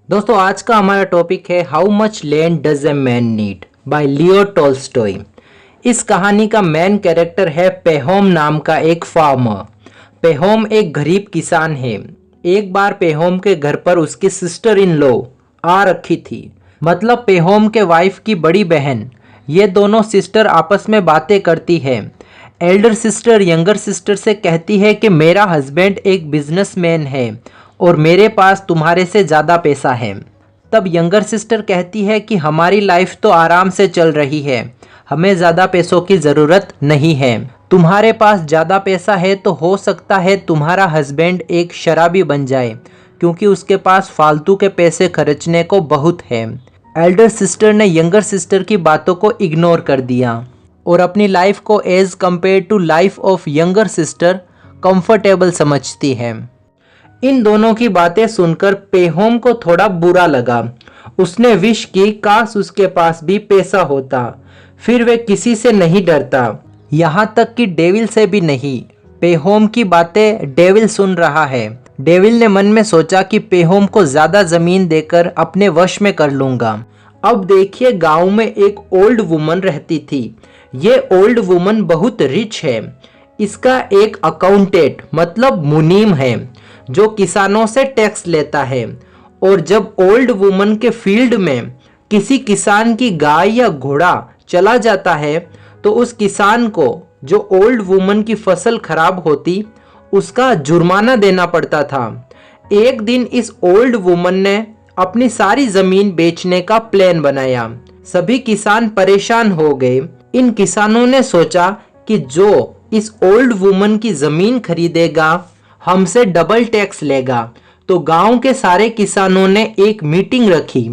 दोस्तों आज का हमारा टॉपिक है how much land does a man need bye Leo Tolstoy. इस कहानी का मेन कैरेक्टर है पेहोम नाम का एक फार्मर। पेहोम एक गरीब किसान है। एक बार पेहोम के घर पर उसकी सिस्टर इन लॉ आ रखी थी, मतलब पेहोम के वाइफ की बड़ी बहन। ये दोनों सिस्टर आपस में बातें करती है। एल्डर सिस्टर यंगर सिस्टर से कहती है कि मेरा हस्बैंड एक बिजनेसमैन है और मेरे पास तुम्हारे से ज़्यादा पैसा है। तब यंगर सिस्टर कहती है कि हमारी लाइफ तो आराम से चल रही है, हमें ज़्यादा पैसों की ज़रूरत नहीं है। तुम्हारे पास ज़्यादा पैसा है तो हो सकता है तुम्हारा हस्बैंड एक शराबी बन जाए, क्योंकि उसके पास फालतू के पैसे खर्चने को बहुत है। एल्डर सिस्टर ने यंगर सिस्टर की बातों को इग्नोर कर दिया और अपनी लाइफ को as compare to life of younger sister comfortable समझती है। इन दोनों की बातें सुनकर पेहोम को थोड़ा बुरा लगा। उसने विश की काश उसके पास भी पैसा होता, फिर वे किसी से नहीं डरता, यहाँ तक कि डेविल से भी नहीं। पेहोम की बातें डेविल सुन रहा है। डेविल ने मन में सोचा कि पेहोम को ज़्यादा ज़मीन देकर अपने वश में कर लूँगा। अब देखिए, गांव में एक ओल्ड वुमन रहती थी। ये ओल्ड वुमन बहुत रिच है। इसका एक अकाउंटेंट मतलब मुनीम है जो किसानों से टैक्स लेता है। और जब ओल्ड वुमन के फील्ड में किसी किसान की गाय या घोड़ा चला जाता है तो उस किसान को जो ओल्ड वुमन की फसल खराब होती उसका जुर्माना देना पड़ता था। एक दिन इस ओल्ड वुमन ने अपनी सारी जमीन बेचने का प्लान बनाया। सभी किसान परेशान हो गए। इन किसानों ने सोचा कि जो इस ओल्ड वुमन की जमीन खरीदेगा हमसे डबल टैक्स लेगा। तो गांव के सारे किसानों ने एक मीटिंग रखी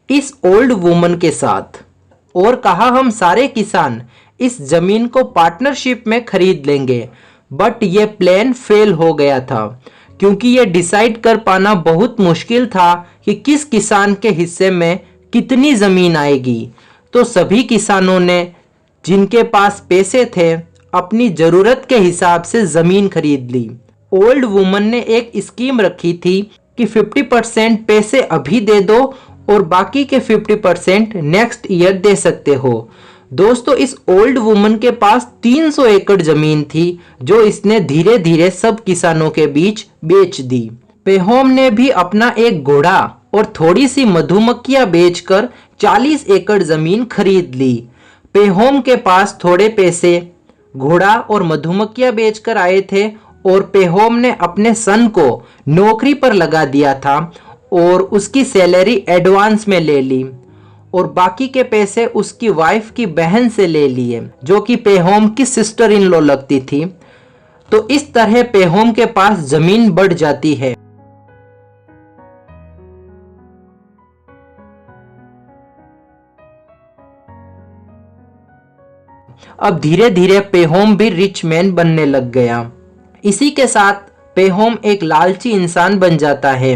इस ओल्ड वुमन के साथ और कहा हम सारे किसान इस जमीन को पार्टनरशिप में खरीद लेंगे। बट ये प्लान फेल हो गया था, क्योंकि ये डिसाइड कर पाना बहुत मुश्किल था कि किस किसान के हिस्से में कितनी जमीन आएगी। तो सभी किसानों ने जिनके पास पैसे थे अपनी जरूरत के हिसाब से जमीन खरीद ली। ओल्ड वुमन ने एक स्कीम रखी थी कि 50% पैसे अभी दे दो और बाकी के 50% नेक्स्ट ईयर दे सकते हो। दोस्तों, इस ओल्ड वुमन के पास 300 एकड़ जमीन थी जो इसने धीरे धीरे सब किसानों के बीच बेच दी। पेहोम ने भी अपना एक घोड़ा और थोड़ी सी मधुमक्खियां बेचकर 40 एकड़ जमीन खरीद ली। पेहोम के पास थोड़े पैसे घोड़ा और मधुमक्खियां बेचकर आए थे और पेहोम ने अपने सन को नौकरी पर लगा दिया था और उसकी सैलरी एडवांस में ले ली और बाकी के पैसे उसकी वाइफ की बहन से ले लिए जो कि पेहोम की सिस्टर इन लॉ लगती थी। तो इस तरह पेहोम के पास जमीन बढ़ जाती है। अब धीरे धीरे पेहोम भी रिच मैन बनने लग गया। इसी के साथ पेहोम एक लालची इंसान बन जाता है।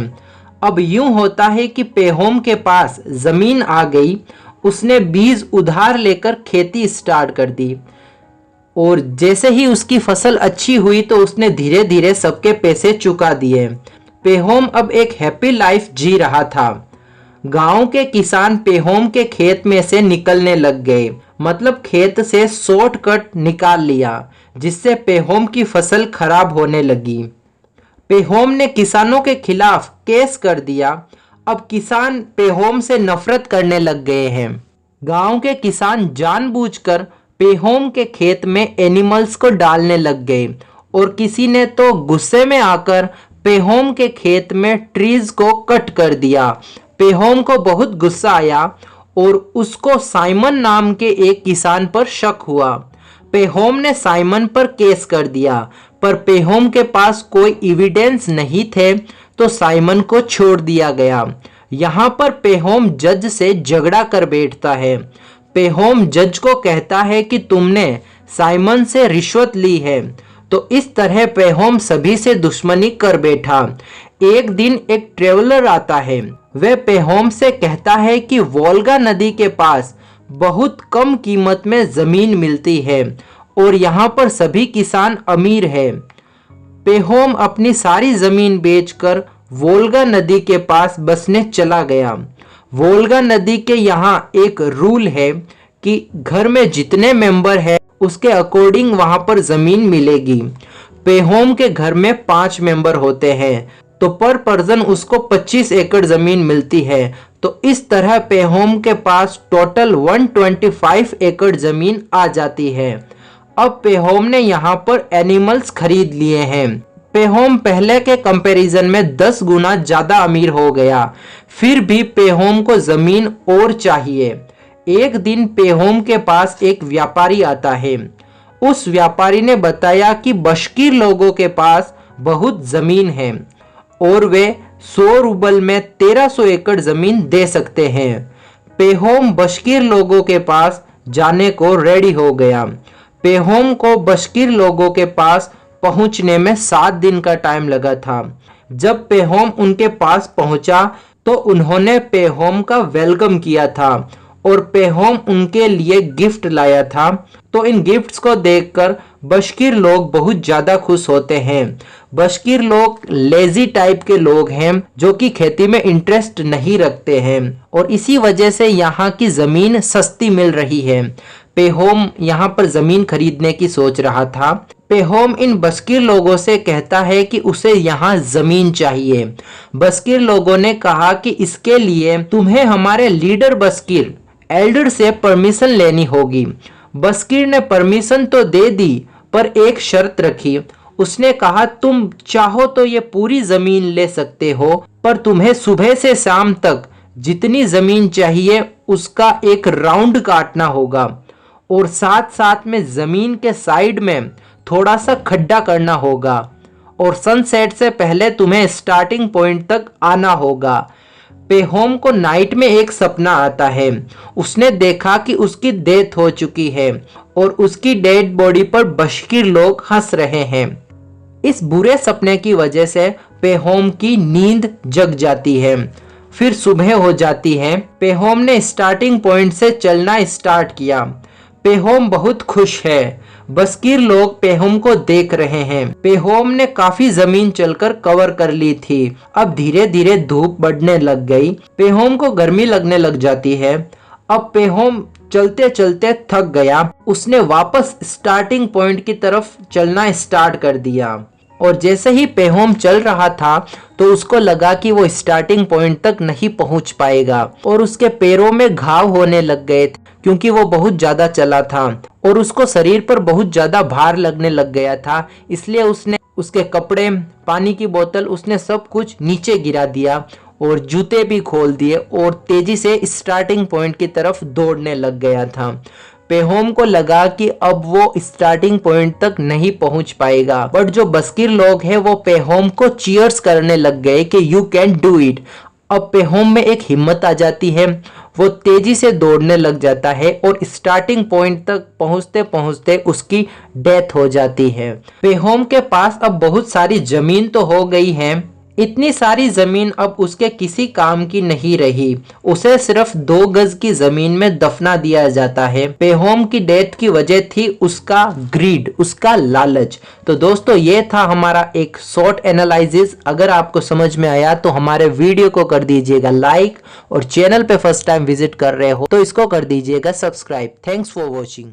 अब यूं होता है कि पेहोम के पास जमीन आ गई। उसने बीज उधार लेकर खेती स्टार्ट कर दी और जैसे ही उसकी फसल अच्छी हुई तो उसने धीरे धीरे सबके पैसे चुका दिए। पेहोम अब एक हैप्पी लाइफ जी रहा था। गांव के किसान पेहोम के खेत में से निकलने लग गए, मतलब खेत से शॉर्टकट निकाल लिया, जिससे पेहोम की फसल खराब होने लगी। पेहोम ने किसानों के खिलाफ केस कर दिया। अब किसान पेहोम से नफरत करने लग गए हैं। गांव के किसान जानबूझकर पेहोम के खेत में एनिमल्स को डालने लग गए और किसी ने तो गुस्से में आकर पेहोम के खेत में ट्रीज को कट कर दिया। पेहोम को बहुत गुस्सा आया और उसको साइमन नाम के एक किसान पर शक हुआ। पेहोम ने साइमन पर केस कर दिया, पर पेहोम के पास कोई एविडेंस नहीं थे तो साइमन को छोड़ दिया गया। यहाँ पर पेहोम जज से झगड़ा कर बैठता है। पेहोम जज को कहता है कि तुमने साइमन से रिश्वत ली है। तो इस तरह पेहोम सभी से दुश्मनी कर बैठा। एक दिन एक ट्रेवलर आता है। वह पेहोम से कहता है कि वोल्गा नदी के पास बहुत कम कीमत में जमीन मिलती है और यहाँ पर सभी किसान अमीर है। पेहोम अपनी सारी जमीन बेचकर वोल्गा नदी के पास बसने चला गया। वोल्गा नदी के यहाँ एक रूल है कि घर में जितने मेंबर है उसके अकॉर्डिंग वहां पर जमीन मिलेगी। पेहोम के घर में 5 मेंबर होते हैं तो पर पर्सन उसको 25 एकड़ जमीन मिलती है। तो इस तरह पेहोम के पास टोटल 125 एकड़ जमीन आ जाती है। अब पेहोम ने यहाँ पर एनिमल्स खरीद लिए हैं। पेहोम पहले के कंपैरिजन में 10 गुना ज्यादा अमीर हो गया। फिर भी पेहोम को जमीन और चाहिए। एक दिन पेहोम के पास एक व्यापारी आता है। उस व्यापारी ने बताया कि बशकीर लोगों के पास बहुत जमीन है और वे 100 रूबल में 1300 एकड़ जमीन दे सकते हैं। पेहोम बशकीर लोगों के पास जाने को रेडी हो गया। पेहोम को बशकीर लोगों के पास पहुंचने में 7 दिन का टाइम लगा था। जब पेहोम उनके पास पहुंचा तो उन्होंने पेहोम का वेलकम किया था और पेहोम उनके लिए गिफ्ट लाया था। तो इन गिफ्ट्स को देखकर बशकीर लोग बहुत ज्यादा खुश होते हैं। बशकीर लोग लेजी टाइप के लोग हैं जो कि खेती में इंटरेस्ट नहीं रखते हैं और इसी वजह से यहाँ की जमीन सस्ती मिल रही है। पेहोम यहाँ पर जमीन खरीदने की सोच रहा था। पेहोम इन बशकीर लोगों से कहता है कि उसे यहाँ जमीन चाहिए। बशकीर लोगों ने कहा कि इसके लिए तुम्हें हमारे लीडर बशकीर एल्डर से परमिशन लेनी होगी। बशकीर ने परमिशन तो दे दी पर एक शर्त रखी। उसने कहा तुम चाहो तो ये पूरी जमीन ले सकते हो पर तुम्हें सुबह से शाम तक जितनी जमीन चाहिए उसका एक राउंड काटना होगा और साथ साथ में जमीन के साइड में थोड़ा सा खड्डा करना होगा और सनसेट से पहले तुम्हें स्टार्टिंग पॉइंट तक आना होगा। पेहोम को नाइट में एक सपना आता है। उसने देखा कि उसकी डेथ हो चुकी है और उसकी डेड बॉडी पर बशकीर लोग हंस रहे हैं। इस बुरे सपने की वजह से पेहोम की नींद जग जाती है। फिर सुबह हो जाती है। पेहोम ने स्टार्टिंग पॉइंट से चलना स्टार्ट किया। पेहोम बहुत खुश है। बशकीर लोग पेहोम को देख रहे हैं। पेहोम ने काफी जमीन चलकर कवर कर ली थी। अब धीरे धीरे धूप बढ़ने लग गई। पेहोम को गर्मी लगने लग जाती है। अब पेहोम चलते चलते थक गया। उसने वापस स्टार्टिंग पॉइंट की तरफ चलना स्टार्ट कर दिया और जैसे ही पेहोम चल रहा था तो उसको लगा कि वो स्टार्टिंग पॉइंट तक नहीं पहुंच पाएगा और उसके पैरों में घाव होने लग गए थे क्योंकि वो बहुत ज्यादा चला था और उसको शरीर पर बहुत ज्यादा भार लगने लग गया था। इसलिए उसने उसके कपड़े, पानी की बोतल, उसने सब कुछ नीचे गिरा दिया और जूते भी खोल दिए और तेजी से स्टार्टिंग पॉइंट की तरफ दौड़ने लग गया था। पेहोम को लगा कि अब वो स्टार्टिंग पॉइंट तक नहीं पहुंच पाएगा बट जो बशकीर लोग हैं वो पेहोम को चीयर्स करने लग गए कि यू कैन डू इट। अब पेहोम में एक हिम्मत आ जाती है। वो तेजी से दौड़ने लग जाता है और स्टार्टिंग पॉइंट तक पहुंचते पहुंचते उसकी डेथ हो जाती है। पेहोम के पास अब बहुत सारी जमीन तो हो गई है। इतनी सारी जमीन अब उसके किसी काम की नहीं रही। उसे सिर्फ 2 गज की जमीन में दफना दिया जाता है। पेहोम की डेथ की वजह थी उसका ग्रीड, उसका लालच। तो दोस्तों ये था हमारा एक शॉर्ट एनालिसिस। अगर आपको समझ में आया तो हमारे वीडियो को कर दीजिएगा लाइक और चैनल पे फर्स्ट टाइम विजिट कर रहे हो तो इसको कर दीजिएगा सब्सक्राइब। Thanks for watching.